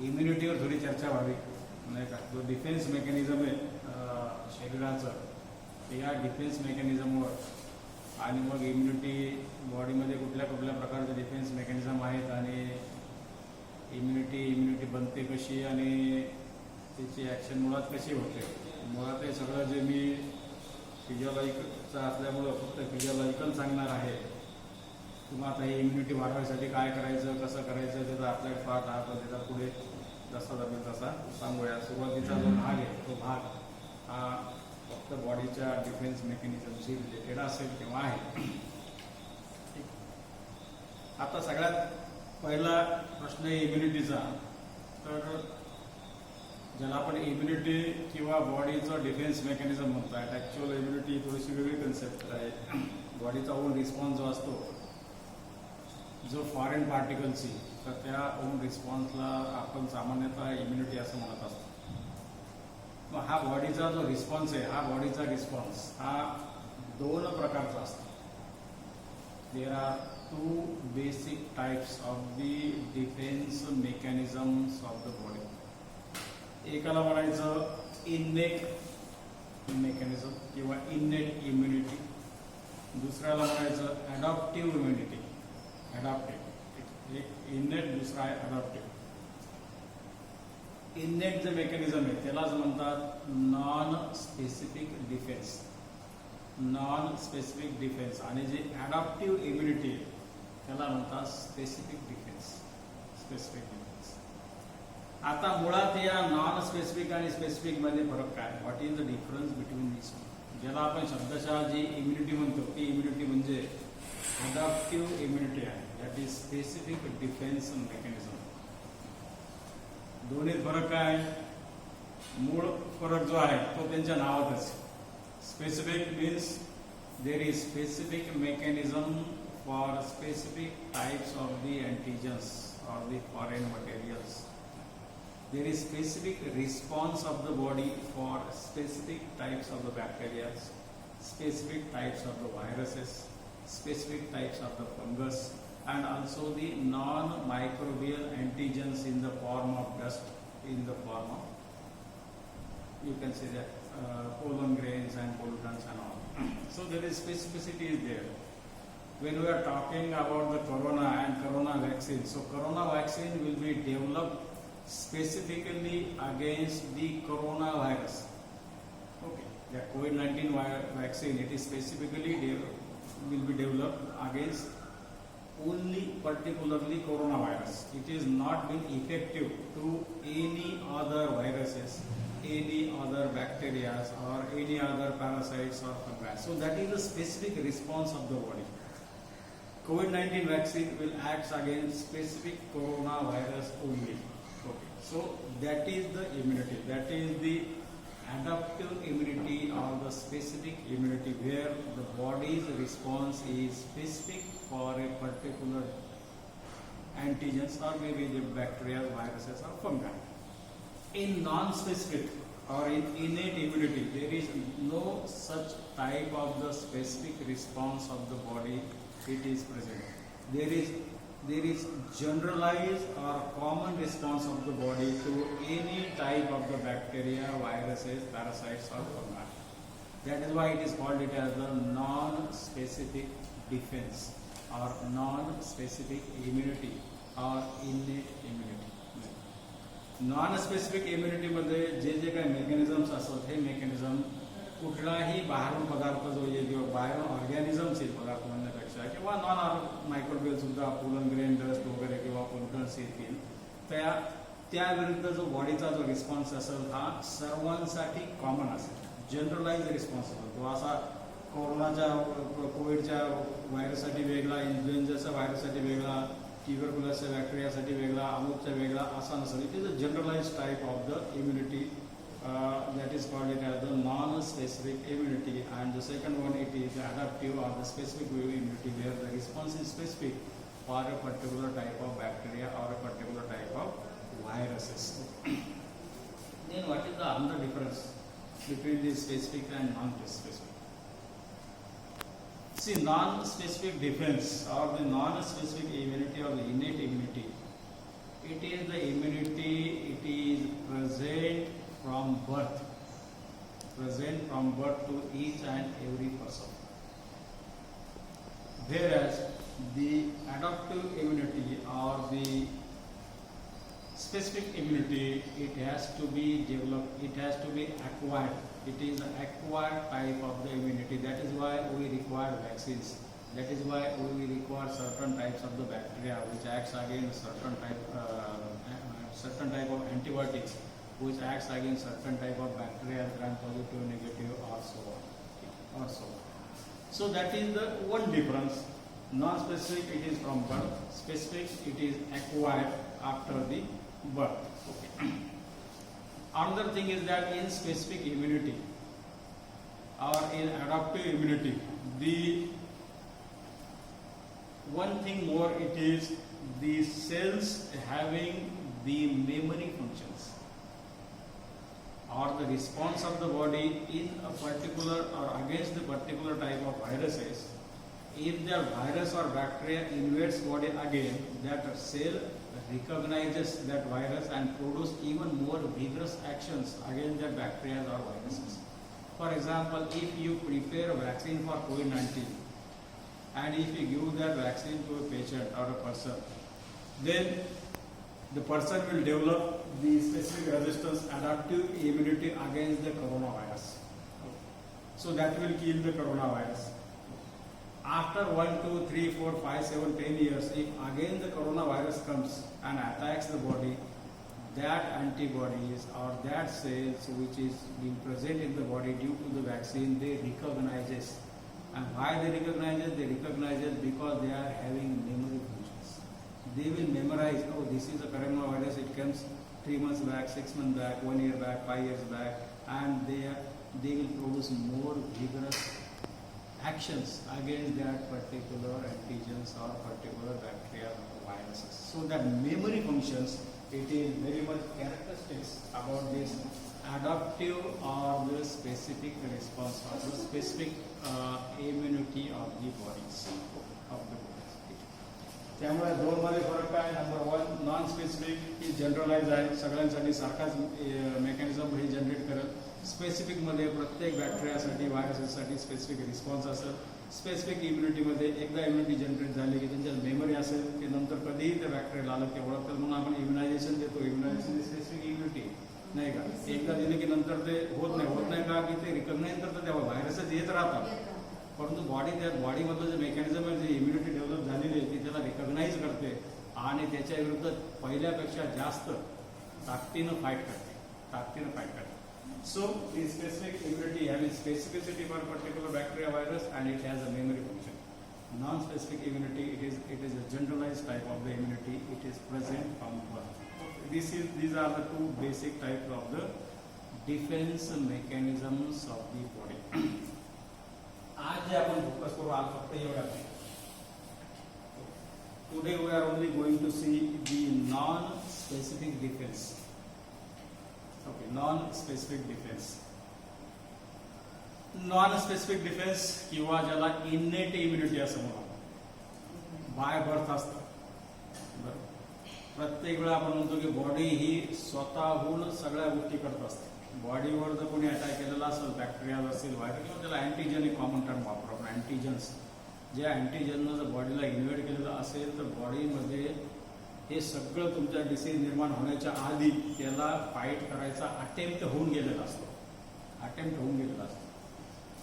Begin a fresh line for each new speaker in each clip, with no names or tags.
इम्युनिटीवर थोडी चर्चा व्हावी नाही का. जो डिफेन्स मेकॅनिझम आहे शरीराचं, या डिफेन्स मेकॅनिझमवर आणि मग इम्युनिटी बॉडीमध्ये कुठल्या कुठल्या प्रकारचे डिफेन्स मेकॅनिझम आहेत आणि इम्युनिटी बनते कशी आणि त्याची ॲक्शन मुळात कशी होते. मुळात हे सगळं जे मी फिजिओलॉजिकचं असल्यामुळं फक्त फिजिओलॉजिकल सांगणार आहे. किंवा आता हे इम्युनिटी वाढवायसाठी काय करायचं, कसं करायचं, त्याचा आपला एक पार्ट हा, त्याचा पुढे जसा जमेल तसा सांगूया. सुरुवातीचा जो भाग आहे तो भाग हा फक्त बॉडीच्या डिफेन्स मेकॅनिझमशी रिलेटेड असेल किंवा आहे. आता सगळ्यात पहिला प्रश्न आहे इम्युनिटीचा. तर ज्याला आपण इम्युनिटी किंवा बॉडीचं डिफेन्स मेकॅनिझम म्हणतात, ॲक्च्युअल इम्युनिटी थोडीशी वेगळी कन्सेप्ट आहे. बॉडीचा ओन रिस्पॉन्स जो असतो, जो फॉरेन पार्टिकल्सची, तर त्या ओन रिस्पॉन्सला आपण सामान्यतः इम्युनिटी असं म्हणत असतो. मग हा बॉडीचा जो रिस्पॉन्स आहे, हा बॉडीचा रिस्पॉन्स हा दोन प्रकारचा असतो. There are two basic types of the defence mechanisms of the body. एकाला म्हणायचं इननेट मेकॅनिझम किंवा इननेट इम्युनिटी, दुसऱ्याला म्हणायचं ॲडॉप्टिव्ह इम्युनिटी. ॲडॉप्टिव्ह एक इननेट, दुसरा आहे अडॉप्टिव्ह. इननेट जे मेकॅनिझम आहे त्यालाच म्हणतात non specific defence. Non specific defence. आणि जे ॲडॉप्टिव्ह इम्युनिटी आहे त्याला म्हणतात स्पेसिफिक डिफेन्स. Specific defence. आता मुळात या नॉन स्पेसिफिक आणि स्पेसिफिक मध्ये फरक काय, what is the difference between this. ज्याला आपण शब्दशः जी इम्युनिटी म्हणतो ती इम्युनिटी म्हणजे ॲडॉप्टिव्ह इम्युनिटी आहे, that is specific defence mechanism. दोन्हीत फरक काय, मूळ फरक जो आहे तो त्यांच्या नावातच. Specific means there is specific mechanism for specific types of the antigens or the foreign materials. There is specific response of the body for specific types of the bacteria, specific types of the viruses, specific types of the fungus, and also the non-microbial antigens in the form of dust, in the form of, you can say that, pollen grains and pollutants and all. So there is specificity is there. When we are talking about the corona and corona vaccine, so corona vaccine will be developed specifically against the coronavirus. Okay, the COVID-19 vaccine, it is specifically will be developed against only particularly coronavirus. It is not been effective to any other viruses, any other bacteria or any other parasites or fungi. So that is the specific response of the body. COVID-19 vaccine will act against specific coronavirus only. Okay. So that is the immunity, that is the adaptive immunity or the specific immunity, where the body's response is specific for a particular antigens or maybe the bacteria, viruses or fungi. In non-specific or in innate immunity, there is no such type of the specific response of the body it is present. There is generalized or common response of the body to any type of the bacteria, viruses, parasites or fungi. That is why it is called it as the non-specific defense or non-specific immunity or innate immunity. Non-specific immunity मध्ये जे काही mechanisms असतात, हे mechanism कुठलाही बाहेरून पदार्थ जो येईल किंवा बाहेरून ऑर्गॅनिझम्स येईल पदार्थ म्हणण्यापेक्षा, किंवा नॉन मायक्रोबियल सुद्धा पोलन ग्रेन, डस्ट वगैरे किंवा पोल्युटन्स येतील, त्या विरुद्ध जो बॉडीचा जो रिस्पॉन्स असेल हा सर्वांसाठी कॉमन असेल, जनरलाइज रिस्पॉन्स असेल. तो असा कोरोनाच्या कोविडच्या व्हायरससाठी वेगळा, इन्फ्लुएन्झाच्या व्हायरससाठी वेगळा, ट्युबरक्युलसच्या बॅक्टेरियासाठी वेगळा, अमुकच्या वेगळा असा नसेल. It is a generalize type of the immunity. That is called it as the non-specific immunity, and the second one it is adaptive or the specific immunity, where the response is specific for a particular type of bacteria or a particular type of viruses. Then what is the other difference between the specific and non-specific? See, non-specific defense or the non-specific immunity or the innate immunity, it is the immunity present from birth to each and every person. Whereas the adaptive immunity or the specific immunity, it has to be developed, it has to be acquired. It is an acquired type of the immunity. That is why we require vaccines. That is why we require certain types of the bacteria which acts against certain type of antibiotics which acts against certain type of bacteria, gram-positive, negative, or so on. So that is the one difference. Non-specific, it is from birth. Specific, it is acquired after the birth. Okay. Another thing is that in specific immunity or in adaptive immunity, the one thing more, it is the cells having the memory functions or the response of the body in a particular or against the particular type of viruses. If the virus or bacteria invades body again, that cell recognizes that virus and produce even more vigorous actions against that bacteria or viruses. For example, if you prepare a vaccine for COVID-19 and if you give that vaccine to a patient or a person, then the person will develop the specific resistance, adaptive immunity against the coronavirus. So that will kill the coronavirus. After 1, 2, 3, 4, 5, 7, 10 years, if again the coronavirus comes and attacks the body, that antibodies or that cells which is being present in the body due to the vaccine, they recognizes. And why they recognize it? They recognize it because they are having memory functions. They will memorize, oh, this is a coronavirus, it comes 3 months back, 6 months back, 1 year back, 5 years back, and they will produce more vigorous actions against that particular antigens or particular bacteria or viruses. So that memory functions, it is very much characteristics about this adaptive or the specific response or the specific immunity of the bodies. त्यामुळे दोन मध्ये फरक काय? Number 1, non specific ही generalise आहे, सगळ्यांसाठी सारखाच mechanism हे generate करत. Specific मध्ये प्रत्येक बॅक्टेरियासाठी व्हायरसेससाठी स्पेसिफिक रिस्पॉन्स असेल. स्पेसिफिक इम्युनिटीमध्ये एकदा इम्युनिटी जनरेट झाली की त्यांच्यात मेमरी असेल की नंतर कधीही त्या बॅक्टेरिया आलं की ओळखतात म्हणून आपण इम्युनायझेशन देतो. इम्युनायझेशन स्पेसिफिक इम्युनिटी नाही का, एकदा दिले की नंतर ते होत नाही का की ते रिकग्नाइज करतात तेव्हा व्हायरसेस येत राहतात, परंतु बॉडीमधलं जे मेकॅनिझम आहे, जे इम्युनिटी डेव्हलप झालेली आहे ती त्याला रिकग्नाइज करते आणि त्याच्या विरुद्ध पहिल्यापेक्षा जास्त ताकदीनं फाईट करते. So the specific immunity having specificity for a particular bacteria virus and it has a memory function. Non-specific immunity, it is a generalized type of the immunity. It is present from birth. These are the two basic types of the defense mechanisms of the body. आज जे आपण focus करू आज फक्त एवढं. Today we are only going to see the non-specific defense. Okay, non-specific defense. Non-specific defense किंवा ज्याला innate immunity असं म्हणतात, बाय बर्थ असतं. प्रत्येक वेळा आपण म्हणतो की बॉडी ही स्वतःहून सगळ्या गोष्टी करत असते. बॉडीवर जर कोणी अटॅक केलेला असेल, बॅक्टेरिया असेल, व्हायरस किंवा त्याला अँटीजन एक कॉमन टर्म वापरू आपण, अँटीजन्स. जे अँटीजननं जर बॉडीला इन्व्हेड केलेलं असेल तर बॉडीमध्ये हे सगळं तुमच्या डिसीज निर्माण होण्याच्या आधी त्याला फाईट करायचा अटेम्प्ट होऊन गेलेला असतो.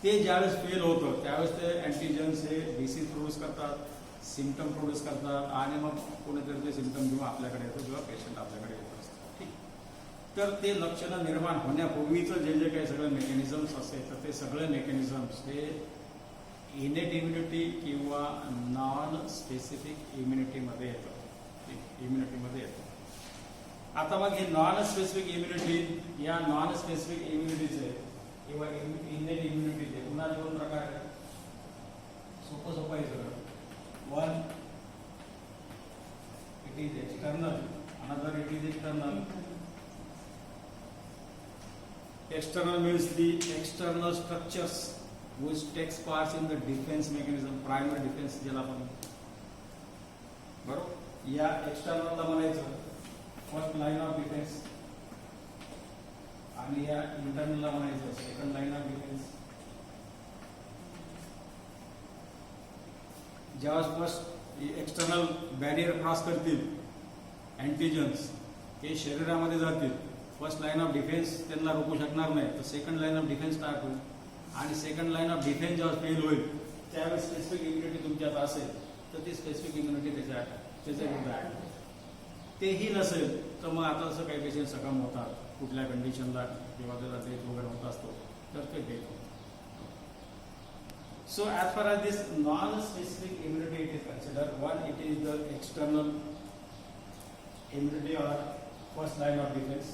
ते ज्यावेळेस फेल होतं त्यावेळेस ते अँटीजन्स हे डिसीज प्रोड्यूस करतात, सिम्पटम प्रोड्यूस करतात आणि मग कोणीतरी ते सिम्पटम जेव्हा आपल्याकडे येतो किंवा पेशंट आपल्याकडे येत असतो. ठीक, तर ते लक्षणं निर्माण होण्यापूर्वीचं जे काही सगळे मेकॅनिझम्स असेल तर ते सगळे मेकॅनिझम्स हे इनेट इम्युनिटी किंवा नॉन स्पेसिफिक इम्युनिटीमध्ये येतं. आता मग हे नॉन स्पेसिफिक इम्युनिटी, या नॉन स्पेसिफिक इम्युनिटीचे किंवा इनेट इम्युनिटीचे पुन्हा 2 प्रकार आहेत. सोपं आहे सगळं. 1, it is external, another it is internal. External means the external structures which takes part in the defense mechanism, primary defense ज्याला आपण बरोबर. या एक्सटर्नलला म्हणायचं फर्स्ट लाईन ऑफ डिफेन्स. आणि या इंटरनलला म्हणायचं सेकंड लाईन ऑफ डिफेन्स. जेव्हा फर्स्ट एक्सटर्नल बॅरियर क्रॉस करतील अँटीजन्स, हे शरीरामध्ये जातील, फर्स्ट लाईन ऑफ डिफेन्स त्यांना रोखू शकणार नाही, तर second line of defence start होईल. आणि सेकंड लाईन ऑफ डिफेन्स जेव्हा फेल होईल त्यावेळेस स्पेसिफिक इम्युनिटी तुमच्यात असेल तर ती स्पेसिफिक इम्युनिटी त्याच्या विरुद्ध ॲड होते. तेही नसेल तर मग आता असं काही पेशंट सकाम होतात कुठल्या कंडिशनला, जेव्हा त्याला डेथ वगैरे होत असतो तर ते डेथ होतं. So as far as this non-specific immunity it is considered, one it is the external immunity or first line of defense,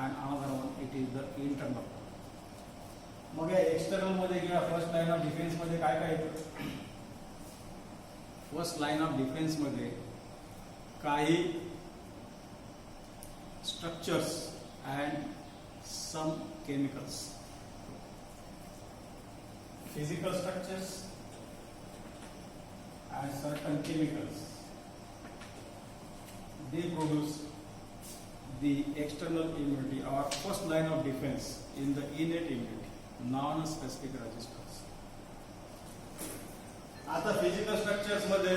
and another one it is the internal. मग या एक्सटर्नल मध्ये किंवा first line of defence मध्ये काय काय येतं? First line of defence मध्ये काही structures and some chemicals, physical structures and certain chemicals, they produce the external immunity or first line of defense in the innate immunity, non-specific registers. आता physical structures मध्ये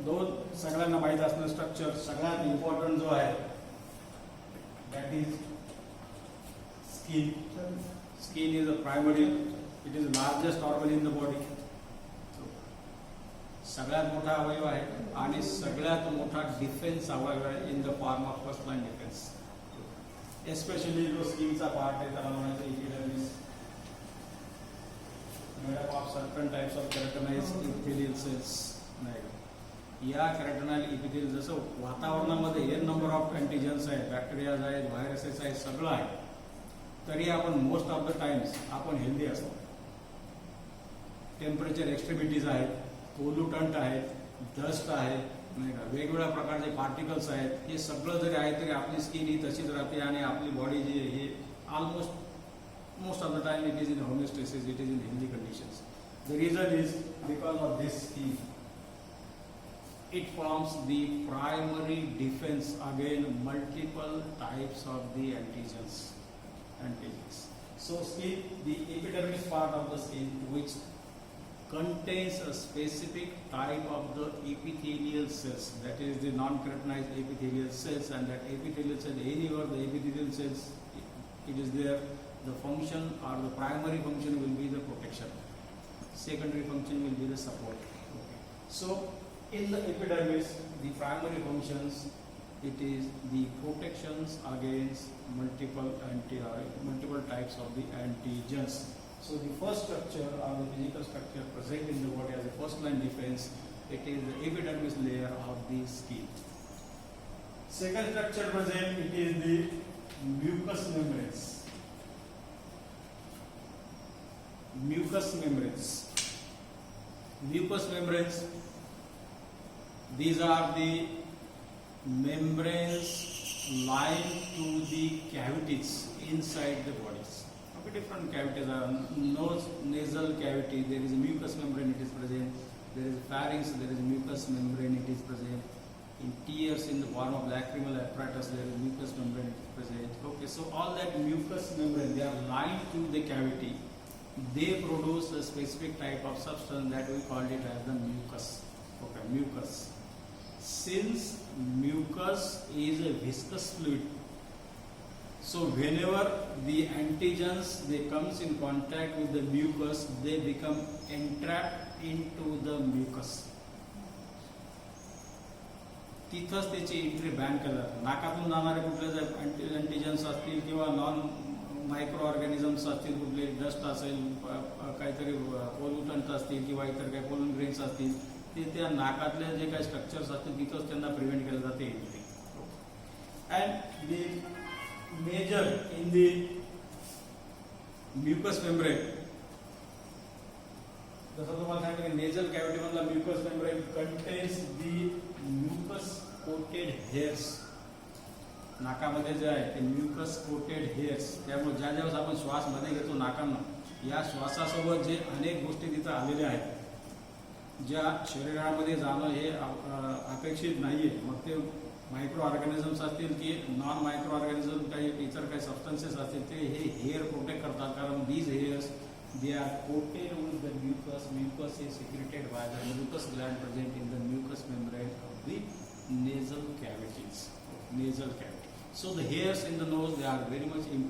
दोन सगळ्यांना माहित असणारे structure, सगळ्यात important जो आहे that is skin. Skin is a primary, it is largest organ in the body. सगळ्यात मोठा अवयव आहे आणि सगळ्यात मोठा डिफेन्स अवयव आहे in the form of first line defence. Especially जो स्किनचा पार्ट आहे त्याला म्हणायचं epidermis, made up of certain types of keratinized epithelial cells. नाही, या केराटिनाइल इपिथेलियल जसं वातावरणामध्ये एन नंबर ऑफ अँटीजन्स आहेत, बॅक्टेरियाज आहेत, व्हायरसेस आहेत, सगळं आहे, तरी आपण मोस्ट ऑफ द टाइम्स आपण हेल्दी असतो. टेम्परेचर एक्स्ट्रीमिटीज आहेत, पोल्युटंट आहेत, डस्ट आहे, नाही का, वेगवेगळ्या प्रकारचे पार्टिकल्स आहेत, हे सगळं जरी आहे तरी आपली स्किन ही तशीच राहते आणि आपली बॉडी जी आहे हे almost most of the time it is in homeostasis, it is in healthy conditions. The reason is because of this skin. It forms the primary defense against multiple types of the antigens. So skin, the epidermis part of the skin which contains a specific type of the epithelial cells, that is the non-keratinized epithelial cells, and that epithelial cell, anywhere the epithelial cells it is there, the function or the primary function will be the protection, secondary function will be the support. Okay. So in the epidermis, the primary functions, it is the protections against multiple types of the antigens. So the first structure or the physical structure present in the body as a first line defense, it is the epidermis layer of the skin. Second structure present, it is the mucous membranes. Mucous membranes. Mucous membranes, these are the membranes lined to the cavities inside the bodies. Okay, different cavities are nose, nasal cavity, there is a mucous membrane, it is present. There is pharynx, there is mucous membrane, it is present. In tears, in the form of lacrimal apparatus, there is mucous membrane, it is present. Okay, so all that mucous membrane, they are lined to the cavity. They produce a specific type of substance that we call it as the mucus. Okay, mucus. Since mucus is a viscous fluid, so whenever the antigens they comes in contact with the mucus, they become entrapped into the mucus. तिथंच त्याची entry ban केलं जातं. नाकातून जाणारे कुठले जर अँटीजन्स असतील किंवा नॉन मायक्रो ऑर्गॅनिझम्स असतील, कुठले डस्ट असेल, काहीतरी पोल्युटंट असतील किंवा इतर काही पोलन ग्रेन्स असतील, ते त्या नाकातले जे काही स्ट्रक्चर्स असतील तिथंच त्यांना प्रिव्हेंट केलं जाते entry. And the major in the mucus membrane, जसं तुम्हाला सांगितलं नेझल कॅव्हिटी मधला mucus membrane contains the mucus coated hairs. नाकामध्ये जे आहे ते म्युकस कोटेड हेअर्स, त्यामुळे ज्या ज्यावेळेस आपण श्वास मध्ये घेतो नाकांना, या श्वासासोबत जे अनेक गोष्टी तिथं आलेल्या आहेत ज्या शरीरामध्ये जाणं हे अपेक्षित नाहीये, मग ते मायक्रो ऑर्गॅनिझम्स असतील की नॉन मायक्रो ऑर्गॅनिझम काही इतर काही सबस्टन्सेस असतील ते हे हेअर प्रोटेक्ट करतात कारण these hairs they are coated with the mucus. Mucus is secreted by the mucus gland present in the mucus membrane of the nasal cavities. So the hairs in the nose, they are very much important.